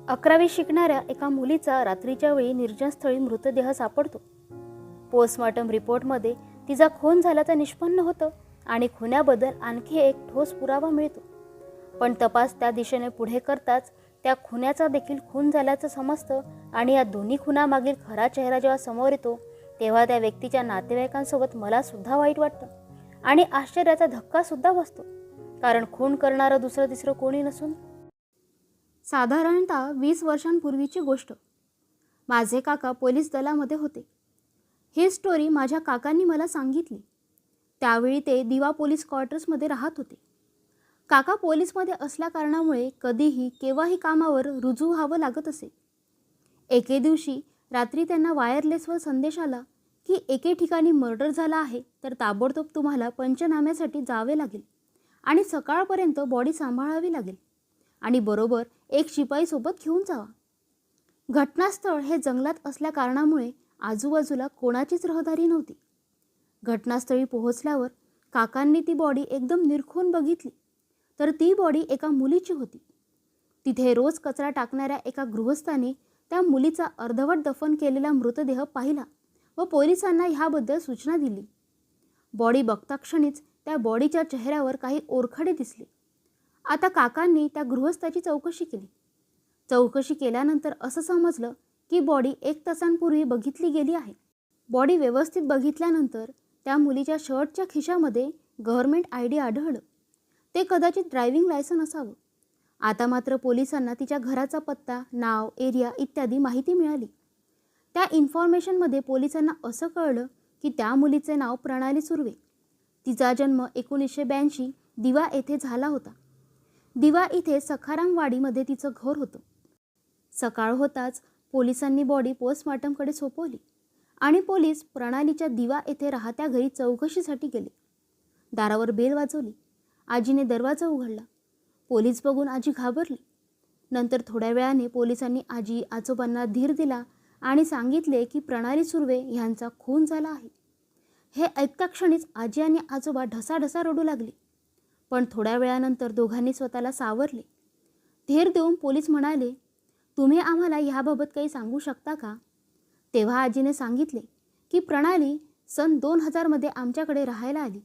11वी शिकणाऱ्या एका मुलीचा रात्रीच्या वेळी निर्जन स्थळी मृतदेह सापडतो. पोस्टमॉर्टम रिपोर्टमध्ये तिचा खून झाल्याचं निष्पन्न होतं आणि खुन्याबद्दल आणखी एक ठोस पुरावा मिळतो. पण तपास त्या दिशेने पुढे करताच त्या खुन्याचा देखील खून झाल्याचं समजतं आणि या दोन्ही खुनामागील खरा चेहरा जेव्हा समोर येतो तेव्हा त्या व्यक्तीच्या नातेवाईकांसोबत मला सुद्धा वाईट वाटतं आणि आश्चर्याचा धक्का सुद्धा बसतो, कारण खून करणारं दुसरं तिसरं कोणी नसून साधारणतः 20 वर्षांपूर्वीची गोष्ट. माझे काका पोलीस दलामध्ये होते. ही स्टोरी माझ्या काकांनी मला सांगितली. त्यावेळी ते दिवा पोलीस क्वार्टर्समध्ये राहत होते. काका पोलीसमध्ये असल्या कारणामुळे कधीही केव्हाही कामावर रुजू व्हावं लागत असे. एके दिवशी रात्री त्यांना वायरलेसवर संदेश आला की एके ठिकाणी मर्डर झाला आहे, तर ताबडतोब तुम्हाला पंचनाम्यासाठी जावे लागेल आणि सकाळपर्यंत बॉडी सांभाळावी लागेल आणि बरोबर एक शिपाई सोबत घेऊन जावा. घटनास्थळ हे जंगलात असल्या कारणामुळे आजूबाजूला कोणाचीच रहदारी नव्हती. घटनास्थळी पोहोचल्यावर काकांनी ती बॉडी एकदम निरखून बघितली, तर ती बॉडी एका मुलीची होती. तिथे रोज कचरा टाकणाऱ्या एका गृहस्थाने त्या मुलीचा अर्धवट दफन केलेला मृतदेह पाहिला व पोलिसांना ह्याबद्दल सूचना दिली. बॉडी बघता क्षणीच त्या बॉडीच्या चेहऱ्यावर काही ओरखडे दिसले. आता काकांनी त्या गृहस्थाची चौकशी केली. चौकशी केल्यानंतर असं समजलं की बॉडी 1 तासांपूर्वी बघितली गेली आहे. बॉडी व्यवस्थित बघितल्यानंतर त्या मुलीच्या शर्टच्या खिशामध्ये गव्हर्नमेंट ID आढळलं. ते कदाचित ड्रायव्हिंग लायसन असावं. आता मात्र पोलिसांना तिच्या घराचा पत्ता, नाव, एरिया इत्यादी माहिती मिळाली. त्या इन्फॉर्मेशनमध्ये पोलिसांना असं कळलं की त्या मुलीचे नाव प्रणाली सुर्वे. तिचा जन्म 1982 दिवा येथे झाला होता. दिवा इथे सखारामवाडीमध्ये तिचं घर होतं. सकाळ होताच पोलिसांनी बॉडी पोस्टमॉर्टमकडे सोपवली आणि पोलीस प्रणालीच्या दिवा येथे राहत्या घरी चौकशीसाठी गेले. दारावर बेल वाजवली. आजीने दरवाजा उघडला. पोलीस बघून आजी घाबरली. नंतर थोड्या वेळाने पोलिसांनी आजी आजोबांना धीर दिला आणि सांगितले की प्रणाली सुर्वे ह्यांचा खून झाला आहे. हे ऐकता क्षणीच आजी आणि आजोबा ढसाढसा रडू लागले. पण थोड्या वेळानंतर दोघांनी स्वतःला सावरले. धीर देऊन पोलीस म्हणाले, तुम्ही आम्हाला ह्याबाबत काही सांगू शकता का? तेव्हा आजीने सांगितले की प्रणाली सन 2000 आमच्याकडे राहायला आली.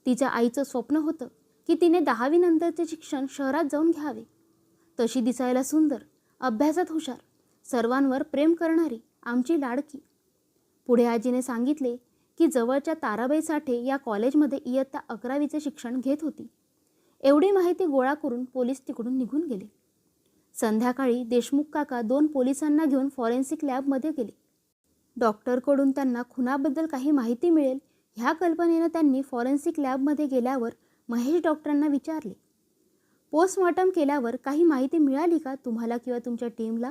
तिच्या आईचं स्वप्न होतं की तिने 10वी नंतरचे शिक्षण शहरात जाऊन घ्यावे. तशी दिसायला सुंदर, अभ्यासात हुशार, सर्वांवर प्रेम करणारी आमची लाडकी. पुढे आजीने सांगितले की जवळच्या ताराबाई साठे या कॉलेजमध्ये इयत्ता 11वीचे शिक्षण घेत होती. एवढी माहिती गोळा करून पोलीस तिकडून निघून गेले. संध्याकाळी देशमुख काका 2 पोलिसांना घेऊन फॉरेन्सिक लॅबमध्ये गेले. डॉक्टरकडून त्यांना खुनाबद्दल काही माहिती मिळेल ह्या कल्पनेनं त्यांनी फॉरेन्सिक लॅबमध्ये गेल्यावर महेश डॉक्टरांना विचारले, पोस्टमॉर्टम केल्यावर काही माहिती मिळाली का तुम्हाला किंवा तुमच्या टीमला?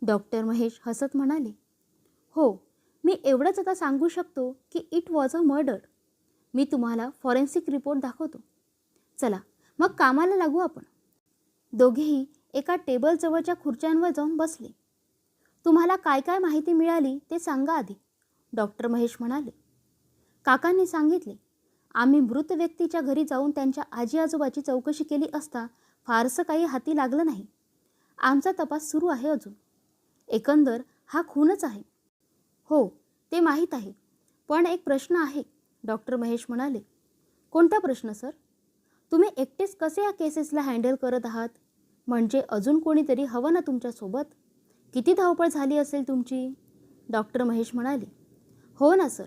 डॉक्टर महेश हसत म्हणाले, हो, मी एवढंच आता सांगू शकतो की इट वॉज अ मर्डर. मी तुम्हाला फॉरेन्सिक रिपोर्ट दाखवतो. चला मग कामाला लागू आपण. दोघेही एका टेबलजवळच्या खुर्च्यांवर जाऊन बसले. तुम्हाला काय काय माहिती मिळाली ते सांगा आधी, डॉक्टर महेश म्हणाले. काकांनी सांगितले, आम्ही मृत व्यक्तीच्या घरी जाऊन त्यांच्या आजी आजोबाची चौकशी केली असता फारसं काही हाती लागलं नाही. आमचा तपास सुरू आहे अजून. एकंदर हा खूनच आहे. हो, ते माहीत आहे, पण एक प्रश्न आहे, डॉक्टर महेश म्हणाले. कोणता प्रश्न सर? तुम्ही एकटेच कसे या केसेसला हँडल करत आहात? म्हणजे अजून कोणीतरी हवं ना तुमच्यासोबत? किती धावपळ झाली असेल तुमची? डॉक्टर महेश म्हणाले, हो ना सर,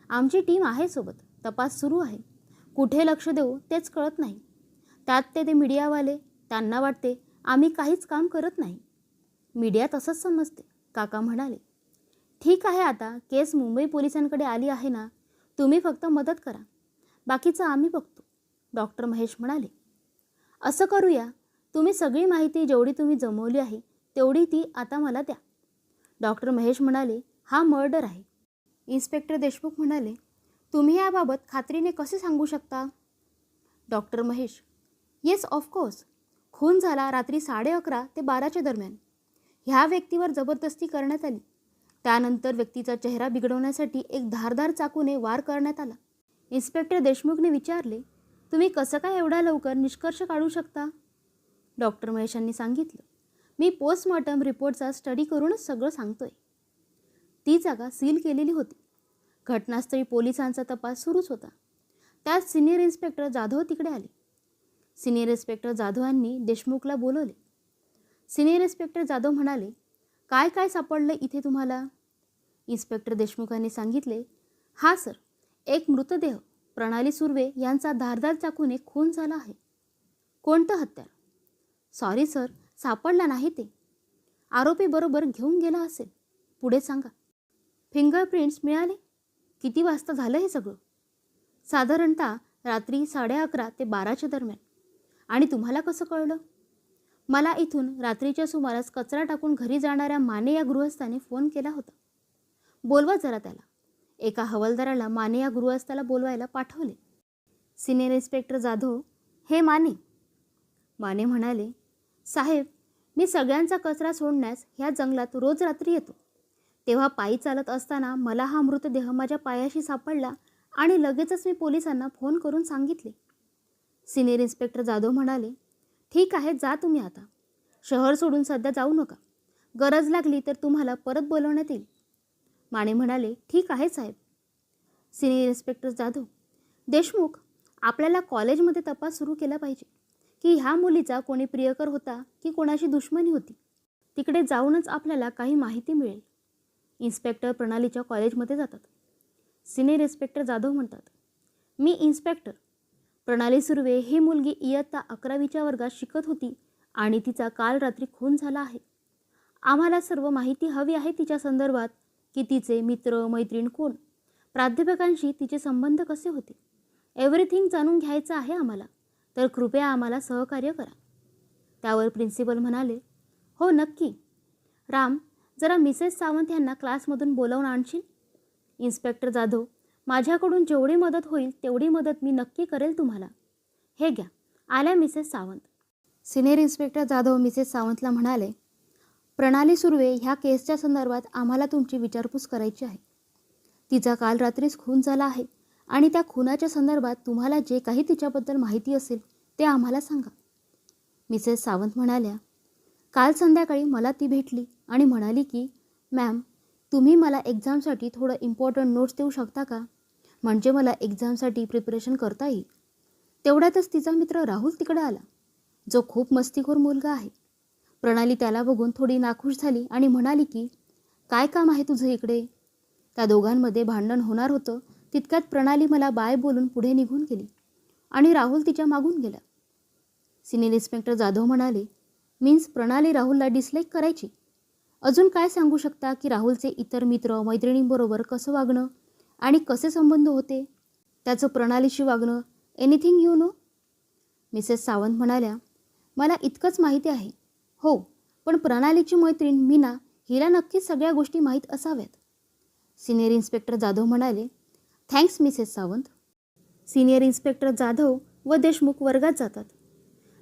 आमची टीम आहे सोबत. तपास सुरू आहे. कुठे लक्ष देऊ तेच कळत नाही. त्यात ते मीडियावाले, त्यांना वाटते आम्ही काहीच काम करत नाही. मीडिया तसंच समजते, काका म्हणाले. ठीक आहे, आता केस मुंबई पोलिसांकडे आली आहे ना, तुम्ही फक्त मदत करा, बाकीचं आम्ही बघतो, डॉक्टर महेश म्हणाले. असं करूया, तुम्ही सगळी माहिती जेवढी तुम्ही जमवली आहे तेवढी ती आता मला द्या. डॉक्टर महेश म्हणाले, हा मर्डर आहे. इन्स्पेक्टर देशमुख म्हणाले, तुम्ही याबाबत खात्रीने कसे सांगू शकता? Doctor Mahesh, yes of course. खून झाला रात्री 11:30 ते 12च्या दरम्यान. ह्या व्यक्तीवर जबरदस्ती करण्यात आली. त्यानंतर व्यक्तीचा चेहरा बिघडवण्यासाठी एक धारदार चाकूने वार करण्यात आला. इन्स्पेक्टर देशमुखने विचारले, तुम्ही कसं काय एवढा लवकर निष्कर्ष काढू शकता? डॉक्टर महेशांनी सांगितलं, मी पोस्टमॉर्टम रिपोर्टचा स्टडी करूनच सगळं सांगतोय. ती जागा सील केलेली होती. घटनास्थळी पोलिसांचा तपास सुरूच होता. त्यात सिनियर इन्स्पेक्टर जाधव तिकडे आले. सिनियर इन्स्पेक्टर जाधवांनी देशमुखला बोलवले. सिनियर इन्स्पेक्टर जाधव म्हणाले, काय काय सापडलं इथे तुम्हाला? इन्स्पेक्टर देशमुखांनी सांगितले, हा सर, एक मृतदेह प्रणाली सुर्वे यांचा धारदार चाकूने खून झाला आहे. कोणतं हत्यार? सॉरी सर, सापडला नाही ते. आरोपी बरोबर घेऊन गेला असेल. पुढे सांगा. फिंगरप्रिंट्स मिळाले? किती वाजता झालं हे सगळं? साधारणतः रात्री 11:30 ते 12च्या दरम्यान. आणि तुम्हाला कसं कळलं? मला इथून रात्रीच्या सुमारास कचरा टाकून घरी जाणाऱ्या माने या गृहस्थाने फोन केला होता. बोलवा जरा त्याला. एका हवालदाराला माने या गृहस्थाला बोलवायला पाठवले. सिनियर इन्स्पेक्टर जाधव, हे माने. माने म्हणाले, साहेब, मी सगळ्यांचा कचरा सोडण्यास ह्या जंगलात रोज रात्री येतो. तेव्हा पायी चालत असताना मला हा मृतदेह माझ्या पायाशी सापडला आणि लगेचच मी पोलिसांना फोन करून सांगितले. सिनियर इन्स्पेक्टर जाधव म्हणाले, ठीक आहे, जा तुम्ही आता. शहर सोडून सध्या जाऊ नका. गरज लागली तर तुम्हाला परत बोलवण्यात येईल. माने म्हणाले, ठीक आहे साहेब. सिनियर इन्स्पेक्टर जाधव, देशमुख, आपल्याला कॉलेजमध्ये तपास सुरू केला पाहिजे की ह्या मुलीचा कोणी प्रियकर होता की कोणाशी दुश्मनी होती. तिकडे जाऊनच आपल्याला काही माहिती मिळेल. इन्स्पेक्टर प्रणालीच्या कॉलेजमध्ये जातात. सिनियर इन्स्पेक्टर जाधव म्हणतात, मी इन्स्पेक्टर. प्रणाली सुर्वे ही मुलगी इयत्ता 11वीच्या वर्गात शिकत होती आणि तिचा काल रात्री खून झाला आहे. आम्हाला सर्व माहिती हवी आहे तिच्या संदर्भात, की तिचे मित्र मैत्रीण कोण, प्राध्यापकांशी तिचे संबंध कसे होते. एव्हरीथिंग जाणून घ्यायचं आहे आम्हाला, तर कृपया आम्हाला सहकार्य करा. त्यावर प्रिन्सिपल म्हणाले, हो नक्की. राम, जरा मिसेस सावंत यांना क्लासमधून बोलावून आणशील? इन्स्पेक्टर जाधव, माझ्याकडून जेवढी मदत होईल तेवढी मदत मी नक्की करेल तुम्हाला. हे घ्या, आल्या Mrs Sawant. Senior inspector Jadhav Mrs सावंतला म्हणाले, प्रणाली सुर्वे ह्या केसच्या संदर्भात आम्हाला तुमची विचारपूस करायची आहे. तिचा काल रात्रीच खून झाला आहे आणि त्या खुनाच्या संदर्भात तुम्हाला जे काही तिच्याबद्दल माहिती असेल ते आम्हाला सांगा. मिसेस सावंत म्हणाल्या, काल संध्याकाळी मला ती भेटली आणि म्हणाली की मॅम, तुम्ही मला एक्झामसाठी थोडं इम्पॉर्टंट नोट्स देऊ शकता का? म्हणजे मला एक्झामसाठी प्रिपरेशन करता येईल. तेवढ्यातच तिचा मित्र राहुल तिकडे आला, जो खूप मस्तीखोर मुलगा आहे. प्रणाली त्याला बघून थोडी नाखुश झाली आणि म्हणाली की काय काम आहे तुझं इकडे? त्या दोघांमध्ये भांडण होणार होतं. तितक्यात प्रणाली मला बाय बोलून पुढे निघून गेली आणि राहुल तिच्या मागून गेला. सिनियर इन्स्पेक्टर जाधव म्हणाले, मीन्स प्रणाली राहुलला डिसलाईक करायची. अजून काय सांगू शकता की राहुलचे इतर मित्र मैत्रिणींबरोबर कसं वागणं आणि कसे संबंध होते, त्याचं प्रणालीशी वागणं, anything you know? Mrs Sawant म्हणाल्या, मला इतकंच माहिती आहे. हो, पण प्रणालीची मैत्रीण मीना हिला नक्कीच सगळ्या गोष्टी माहीत असाव्यात. सिनियर इन्स्पेक्टर जाधव म्हणाले, thanks Mrs Sawant. Senior inspector Jadhav व देशमुख वर्गात जातात.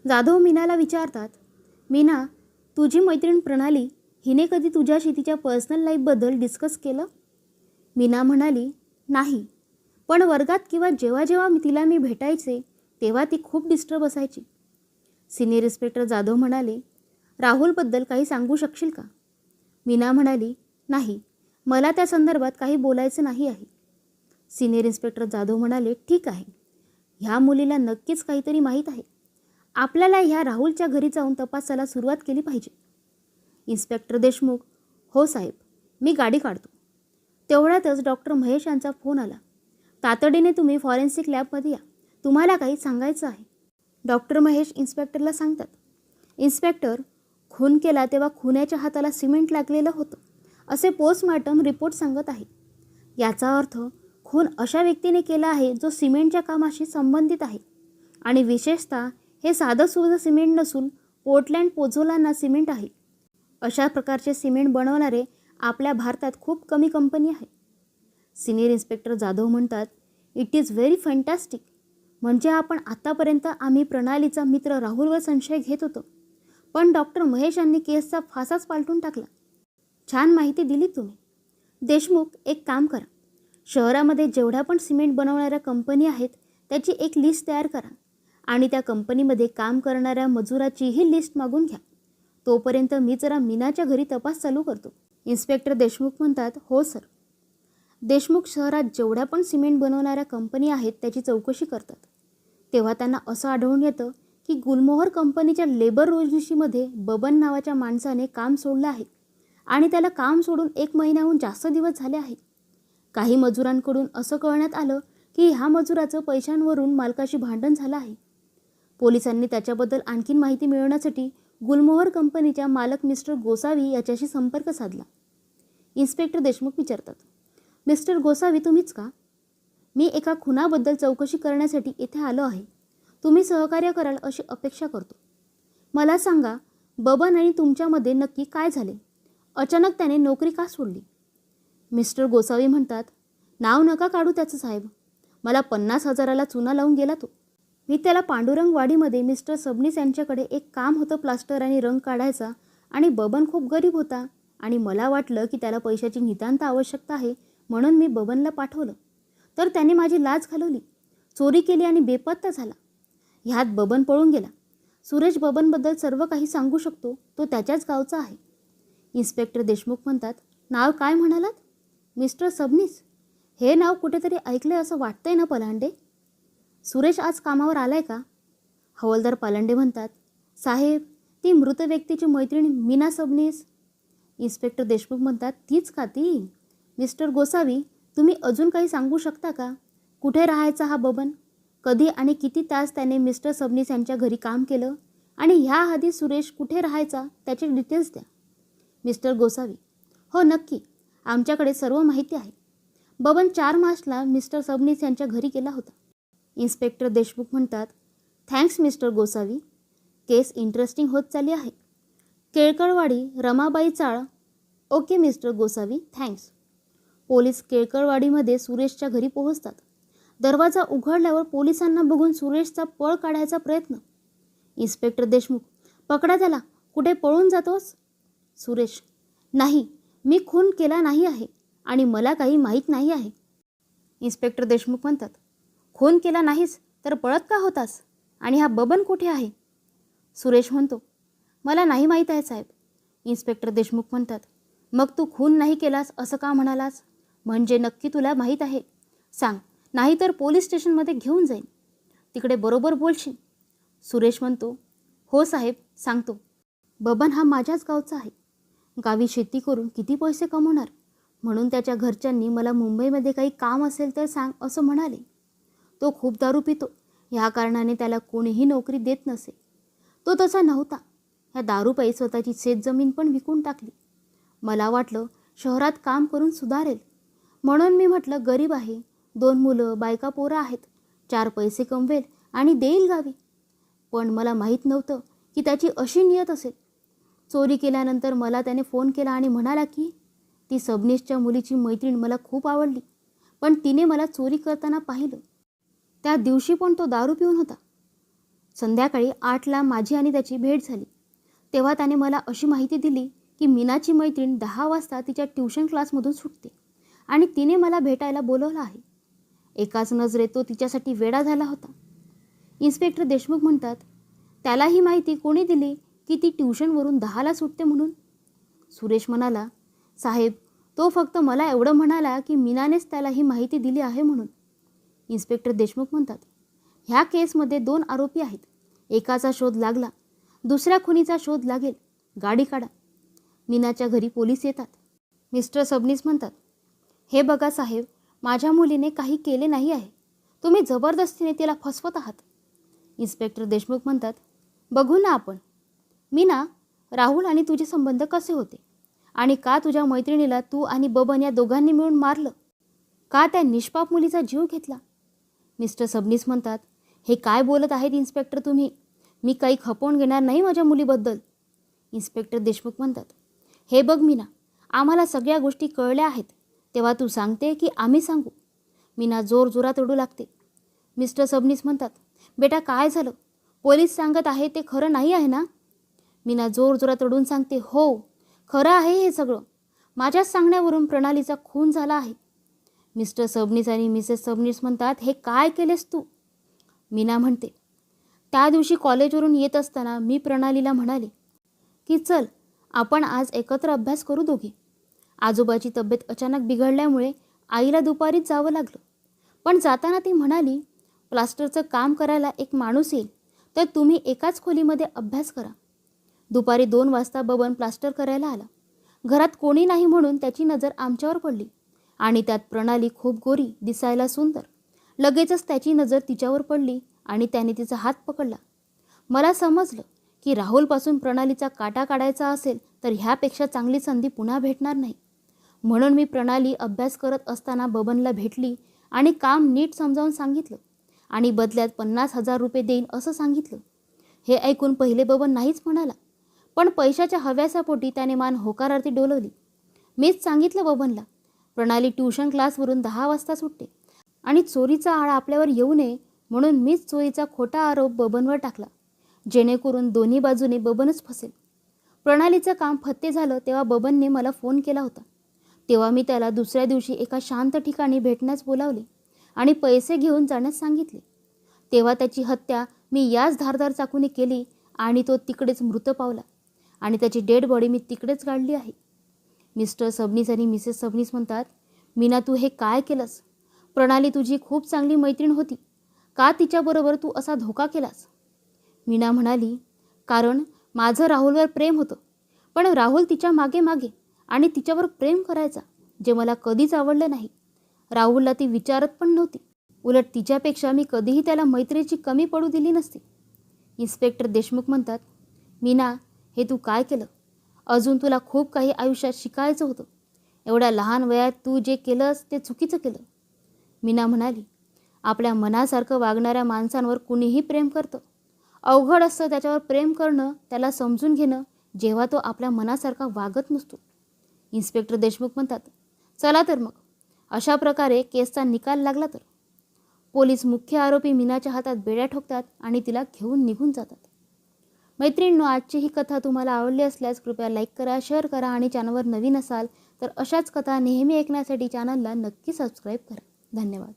जाधव मीनाला विचारतात, मीना, तुझी मैत्रीण प्रणाली हिने कधी तुझ्याशी तिच्या पर्सनल लाईफबद्दल डिस्कस केलं? मीना म्हणाली, नाही, पण वर्गात किंवा जेव्हा जेव्हा तिला मी भेटायचे तेव्हा ती खूप डिस्टर्ब असायची. सिनियर इन्स्पेक्टर जाधव म्हणाले, राहुलबद्दल काही सांगू शकशील का? मीना म्हणाली, नाही, मला त्या संदर्भात काही बोलायचं नाही आहे. सिनियर इन्स्पेक्टर जाधव म्हणाले, ठीक आहे, ह्या मुलीला नक्कीच काहीतरी माहीत आहे. आपल्याला ह्या राहुलच्या घरी जाऊन तपासाला सुरुवात केली पाहिजे. इन्स्पेक्टर देशमुख, हो साहेब, मी गाडी काढतो. तेवढ्यातच डॉक्टर महेश यांचा फोन आला. तातडीने तुम्ही फॉरेन्सिक लॅबमध्ये या, तुम्हाला काही सांगायचं आहे. डॉक्टर महेश इन्स्पेक्टरला सांगतात, इन्स्पेक्टर, खून केला तेव्हा खुन्याच्या हाताला सिमेंट लागलेलं होतं असे पोस्टमॉर्टम रिपोर्ट सांगत आहे. याचा अर्थ खून अशा व्यक्तीने केला आहे जो सिमेंटच्या कामाशी संबंधित आहे आणि विशेषतः हे साधं सुधं सिमेंट नसून पोर्टलँड पोझोलाना सिमेंट आहे. अशा प्रकारचे सिमेंट बनवणारे आपल्या भारतात खूप कमी कंपनी आहे. सिनियर इन्स्पेक्टर जाधव म्हणतात, इट इज व्हेरी फॅन्टॅस्टिक. म्हणजे आपण आतापर्यंत आम्ही प्रणालीचा मित्र राहुलवर संशय घेत होतो, पण डॉक्टर महेश यांनी केसचा फासाच पालटून टाकला. छान माहिती दिली तुम्ही. देशमुख, एक काम करा, शहरामध्ये जेवढ्या पण सिमेंट बनवणाऱ्या कंपनी आहेत त्याची एक लिस्ट तयार करा आणि त्या कंपनीमध्ये काम करणाऱ्या मजुराचीही लिस्ट मागून घ्या. तोपर्यंत मी जरा मीनाच्या घरी तपास चालू करतो. इन्स्पेक्टर देशमुख म्हणतात, हो सर. देशमुख शहरात जेवढ्या पण सिमेंट बनवणाऱ्या कंपनी आहेत त्याची चौकशी करतात. तेव्हा त्यांना असं आढळून येतं की गुलमोहर कंपनीच्या लेबर रोजनिशीमध्ये बबन नावाच्या माणसाने काम सोडलं आहे आणि त्याला काम सोडून 1 महिन्याहून जास्त दिवस झाले आहेत. काही मजुरांकडून असं कळण्यात आलं की ह्या मजुराचं पैशांवरून मालकाशी भांडण झालं आहे. पोलिसांनी त्याच्याबद्दल आणखीन माहिती मिळवण्यासाठी गुलमोहर कंपनीच्या मालक मिस्टर गोसावी याच्याशी संपर्क साधला. इन्स्पेक्टर देशमुख विचारतात, मिस्टर गोसावी तुम्हीच का? मी एका खुनाबद्दल चौकशी करण्यासाठी इथे आलो आहे. तुम्ही सहकार्य कराल अशी अपेक्षा करतो. मला सांगा, बबन आणि तुमच्यामध्ये नक्की काय झाले? अचानक त्याने नोकरी का सोडली? मिस्टर गोसावी म्हणतात, नाव नका काढू त्याचं साहेब. मला 50,000ला चुना लावून गेला तो. मी त्याला पांडुरंगवाडीमध्ये मिस्टर सबनीस यांच्याकडे एक काम होतं प्लास्टर आणि रंग काढायचा आणि बबन खूप गरीब होता आणि मला वाटलं की त्याला पैशाची नितांत आवश्यकता आहे म्हणून मी बबनला पाठवलं. तर त्याने माझी लाज घालवली, चोरी केली आणि बेपत्ता झाला. ह्यात बबन पळून गेला. सुरेश बबनबद्दल सर्व काही सांगू शकतो, तो त्याच्याच गावचा आहे. इन्स्पेक्टर देशमुख म्हणतात, नाव काय म्हणालात? मिस्टर सबनीस. हे नाव कुठेतरी ऐकलंय असं वाटतंय ना पलांडे? सुरेश आज कामावर आलाय का? हवालदार पालांडे म्हणतात, साहेब ती मृत व्यक्तीची मैत्रीण मीना सबनीस. इन्स्पेक्टर देशमुख म्हणतात, तीच का ती? मिस्टर गोसावी, तुम्ही अजून काही सांगू शकता का? कुठे राहायचा हा बबन? कधी आणि किती तास त्याने मिस्टर सबनीस यांच्या घरी काम केलं? आणि ह्याआधी सुरेश कुठे राहायचा त्याचे डिटेल्स द्या. मिस्टर गोसावी, हो नक्की, आमच्याकडे सर्व माहिती आहे. बबन 4 मार्चला मिस्टर सबनीस यांच्या घरी गेला होता. इन्स्पेक्टर देशमुख म्हणतात, thanks mister Gosavi. Case interesting होत चालली आहे. Kelkarwadi Ramabai chawl. Okay mister Gosavi, thanks. Police केळकरवाडीमध्ये सुरेशच्या घरी पोहोचतात. दरवाजा उघडल्यावर पोलिसांना बघून सुरेशचा पळ काढायचा प्रयत्न. इन्स्पेक्टर देशमुख, पकडा त्याला, कुठे पळून जातोस? सुरेश, नाही, मी खून केला नाही आहे आणि मला काही माहीत नाही आहे. इन्स्पेक्टर देशमुख म्हणतात, खून केला नाहीस तर पळत का होतास? आणि हा बबन कुठे आहे? सुरेश म्हणतो, मला नाही माहीत आहे साहेब. इन्स्पेक्टर देशमुख म्हणतात, मग तू खून नाही केलास असं का म्हणालास? म्हणजे नक्की तुला माहीत आहे? सांग, नाहीतर पोलीस स्टेशनमध्ये घेऊन जाईन. तिकडे बरोबर बोलशील. सुरेश म्हणतो, हो साहेब, सांगतो. बबन हा माझ्याच गावचा आहे. गावी शेती करून किती पैसे कमवणार, म्हणून त्याच्या घरच्यांनी मला मुंबईमध्ये काही काम असेल तर सांग असं म्हणाले. तो खूप दारू पितो, ह्या कारणाने त्याला कोणीही नोकरी देत नसे. तो तसा नव्हता. ह्या दारूपायी स्वतःची शेतजमीन पण विकून टाकली. मला वाटलं शहरात काम करून सुधारेल, म्हणून मी म्हटलं गरीब आहे, 2 मुलं बायका पोरं आहेत, 4 पैसे कमवेल आणि देईल गावी. पण मला माहीत नव्हतं की त्याची अशी नियत असेल. चोरी केल्यानंतर मला त्याने फोन केला आणि म्हणाला की ती सबनीसच्या मुलीची मैत्रीण मला खूप आवडली, पण तिने मला चोरी करताना पाहिलं. त्या दिवशी पण तो दारू पिऊन होता. संध्याकाळी 8ला माझी आणि त्याची भेट झाली. तेव्हा त्याने मला अशी माहिती दिली की मीनाची मैत्रीण 10 वाजता तिच्या ट्युशन क्लासमधून सुटते आणि तिने मला भेटायला बोलवलं आहे. एकाच नजरेत तो तिच्यासाठी वेडा झाला होता. इन्स्पेक्टर देशमुख म्हणतात, त्याला ही माहिती कोणी दिली की ती ट्युशनवरून 10ला सुटते म्हणून? सुरेश म्हणाला, साहेब तो फक्त मला एवढं म्हणाला की मीनानेच त्याला ही माहिती दिली आहे म्हणून. इन्स्पेक्टर देशमुख म्हणतात, ह्या केसमध्ये 2 आरोपी आहेत. एकाचा शोध लागला, दुसऱ्या खुनीचा शोध लागेल. गाडी काढा. मीनाच्या घरी पोलीस येतात. मिस्टर सबनीस म्हणतात, हे बघा साहेब, माझ्या मुलीने काही केले नाही आहे. तुम्ही जबरदस्तीने तिला फसवत आहात. इन्स्पेक्टर देशमुख म्हणतात, बघू ना आपण. मीना, राहुल आणि तुझे संबंध कसे होते आणि का तुझ्या मैत्रिणीला तू आणि बबन या दोघांनी मिळून मारलं? का त्या निष्पाप मुलीचा जीव घेतला? मिस्टर सबनीस म्हणतात, हे काय बोलत आहेत इन्स्पेक्टर तुम्ही? मी काही खपवून घेणार नाही माझ्या मुलीबद्दल. इन्स्पेक्टर देशमुख म्हणतात, हे बघ मीना, आम्हाला सगळ्या गोष्टी कळल्या आहेत, तेव्हा तू सांगते की आम्ही सांगू? मीना जोरजोरात रडू लागते. मिस्टर सबनीस म्हणतात, बेटा काय झालं? पोलीस सांगत आहे ते खरं नाही आहे ना? मीना जोरजोरात रडून सांगते, हो खरं आहे हे सगळं. माझ्याच सांगण्यावरून प्रणालीचा खून झाला आहे. मिस्टर सबनीस आणि मिसेस सबनीस म्हणतात, हे काय केलेस तू? मीना म्हणते, त्या दिवशी कॉलेजवरून येत असताना मी प्रणालीला म्हणाले, की चल आपण आज एकत्र अभ्यास करू दोघे. आजोबाची तब्येत अचानक बिघडल्यामुळे आईला दुपारीच जावं लागलं. पण जाताना ती म्हणाली, प्लास्टरचं काम करायला एक माणूस येईल, तर तुम्ही एकाच खोलीमध्ये अभ्यास करा. दुपारी 2 वाजता बबन प्लास्टर करायला आला. घरात कोणी नाही म्हणून त्याची नजर आमच्यावर पडली आणि त्यात प्रणाली खूप गोरी, दिसायला सुंदर. लगेचच त्याची नजर तिच्यावर पडली आणि त्याने तिचा हात पकडला. मला समजलं की राहुलपासून प्रणालीचा काटा काढायचा असेल तर ह्यापेक्षा चांगली संधी पुन्हा भेटणार नाही. म्हणून मी प्रणाली अभ्यास करत असताना बबनला भेटली आणि काम नीट समजावून सांगितलं आणि बदल्यात 50,000 रुपये देईन असं सांगितलं. हे ऐकून पहिले बबन नाहीच म्हणाला, पण पैशाच्या हव्यासापोटी त्याने मान होकारार्थी डोलवली. मीच सांगितलं बबनला, प्रणाली ट्यूशन क्लासवरून 10 वाजता सुटते आणि चोरीचा आळा आपल्यावर येऊ नये म्हणून मीच चोरीचा खोटा आरोप बबनवर टाकला, जेणेकरून दोन्ही बाजूने बबनच फसेल. प्रणालीचं काम फत्ते झालं तेव्हा बबनने मला फोन केला होता. तेव्हा मी त्याला दुसऱ्या दिवशी एका शांत ठिकाणी भेटण्यास बोलावले आणि पैसे घेऊन जाण्यास सांगितले. तेव्हा त्याची हत्या मी याच धारदार चाकूने केली आणि तो तिकडेच मृत पावला आणि त्याची डेड बॉडी मी तिकडेच गाडली आहे. मिस्टर सबनीस आणि मिसेस सबनीस म्हणतात, मीना तू हे काय केलंस? प्रणाली तुझी खूप चांगली मैत्रीण होती, का तिच्याबरोबर तू असा धोका केलास? मीना म्हणाली, कारण माझं राहुलवर प्रेम होतं, पण राहुल तिच्या मागे मागे आणि तिच्यावर प्रेम करायचा, जे मला कधीच आवडलं नाही. राहुलला ती विचारत पण नव्हती. उलट तिच्यापेक्षा मी कधीही त्याला मैत्रीची कमी पडू दिली नसती. इन्स्पेक्टर देशमुख म्हणतात, मीना हे तू काय केलं? अजून तुला खूप काही आयुष्यात शिकायचं होतं. एवढ्या लहान वयात तू जे केलंस ते चुकीचं केलं. मीना म्हणाली, आपल्या मनासारखं वागणाऱ्या माणसांवर कुणीही प्रेम करतं. अवघड असतं त्याच्यावर प्रेम करणं, त्याला समजून घेणं, जेव्हा तो आपल्या मनासारखा वागत नसतो. इन्स्पेक्टर देशमुख म्हणतात, चला तर मग अशा प्रकारे केसचा निकाल लागला तर. पोलीस मुख्य आरोपी मीनाच्या हातात बेड्या ठोकतात आणि तिला घेऊन निघून जातात. मैत्रिणींनो, आजची ही कथा तुम्हाला आवडली असल्यास कृपया लाईक करा, शेअर करा आणि चॅनलवर नवीन असाल तर अशाच कथा नेहमी ऐकण्यासाठी चॅनलला नक्की सबस्क्राईब करा. धन्यवाद.